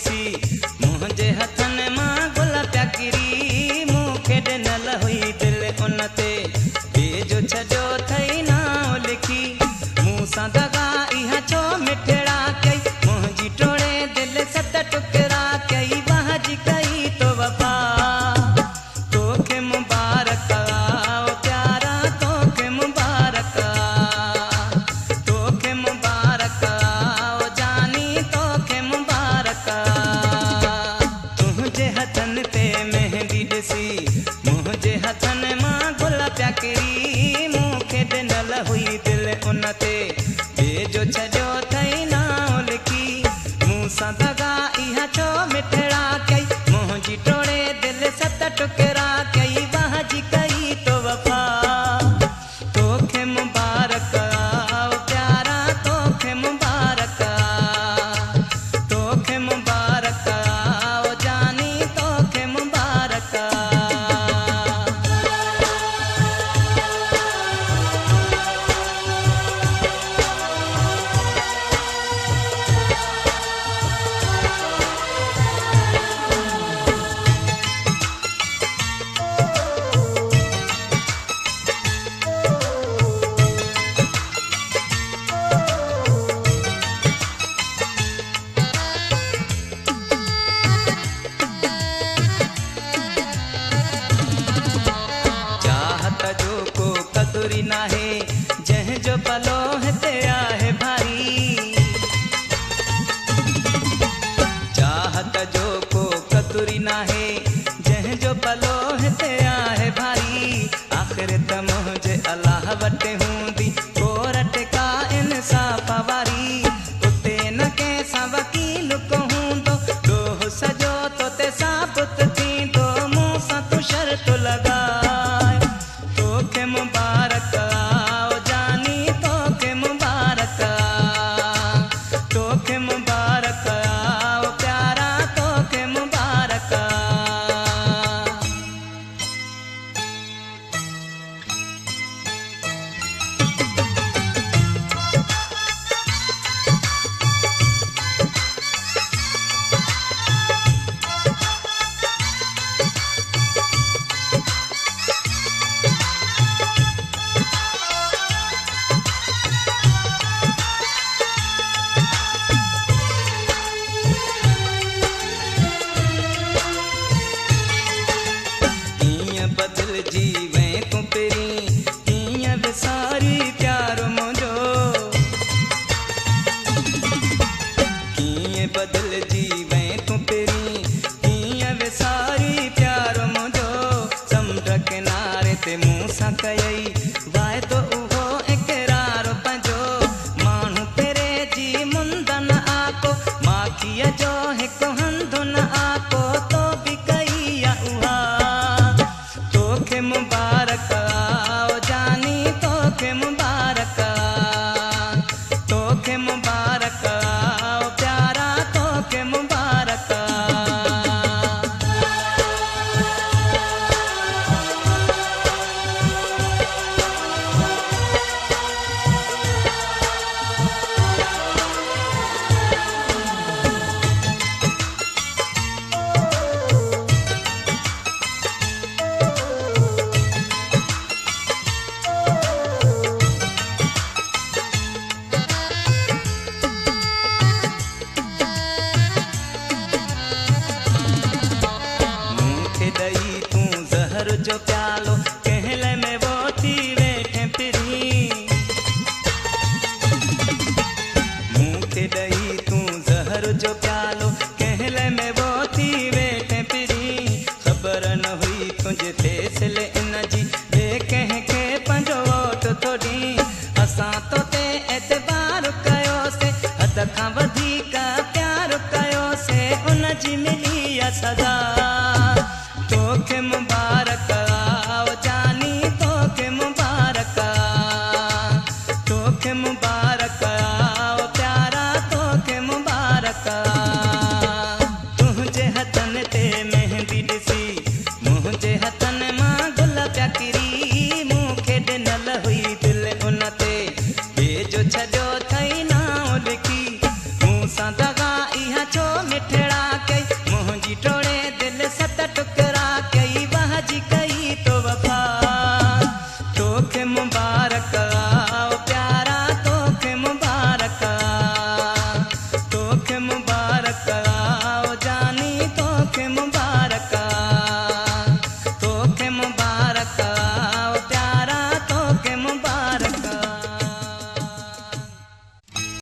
ॾिसी मुंहिंजे हथनि मां गुल पिया किरी मूंखे ॾिनल हुई दिलि उन ते ॿिए जो छॾियो अथई नाओ लिखी मूं सां दगा इहा छो मिठड़ा कई मुंहिंजी टोड़े दिलि सत टुकड़ा कई बाजी कई तो वफ़ा तोखे मुबारक ओ प्यारा तोखे मुबारक तोखे मुबारक ओ जानी तोखे मुबारक तुंहिंजे हथनि ते मेहंदी ॾिसी मुंहिंजे हथनि मां गुल पिया किरी मूंखे ॾिनल हुई दिलि उन ते ॿिए जो छॾियो अथई नाओ लिखी मूं सां दगा इहा छो मिठड़ा कई मुंहिंजी टोड़े दिलि सत टुकड़ा कई बाजी कई तो वफ़ा तोखे मुबारक ओ प्यारा तोखे मुबारक तोखे मुबारक ओ जानी तोखे मुबारक चाहत जो को कदुरी नाहे जंहिंजो पलो हिते आहे भारी चाहत जो को कदुरी नाहे जंहिंजो पलो हिते आहे भारी आख़िर त मुंहिंजे अलाह वटि हूंदी कोर टिका इंसाफ़ वारी उते न कंहिंसां वकील को हूंदो ॾोह सॼो तो ते साबित थींदो मूं सां तूं शर्त लॻाए तोखे मुबारक ओ जानी तोखे मुबारक तोखे मुबारक ओ प्यारा तोखे मुबारक कीअं बदिलजी वएं तूं पहिरीं कीअं विसारी प्यार मुंहिंजो कीअं बदिलजी वएं तूं पहिरीं कीअं विसारी प्यार मुंहिंजो समुंड किनारे ते मूं सां कयई वाइदो उहो इक़रार पंहिंजो माण्हू तेरे जी मुंद न आको माखीअ जो हिकु हंधु न आको तो बि कई आहे उहा तोखे मुबारक ओ जानी तोखे मुबारक तोखे मुबारक ओ प्यारा तोखे मुबारक मूंखे ॾेई तूं ज़हर जो प्यालो कंहिं लाइ में वो थी वेठे फिरी मूंखे ॾेई तूं ज़हर जो प्यालो कंहिं लाइ में वो थी वेठे फिरी ख़बर न हुई तुंहिंजे ते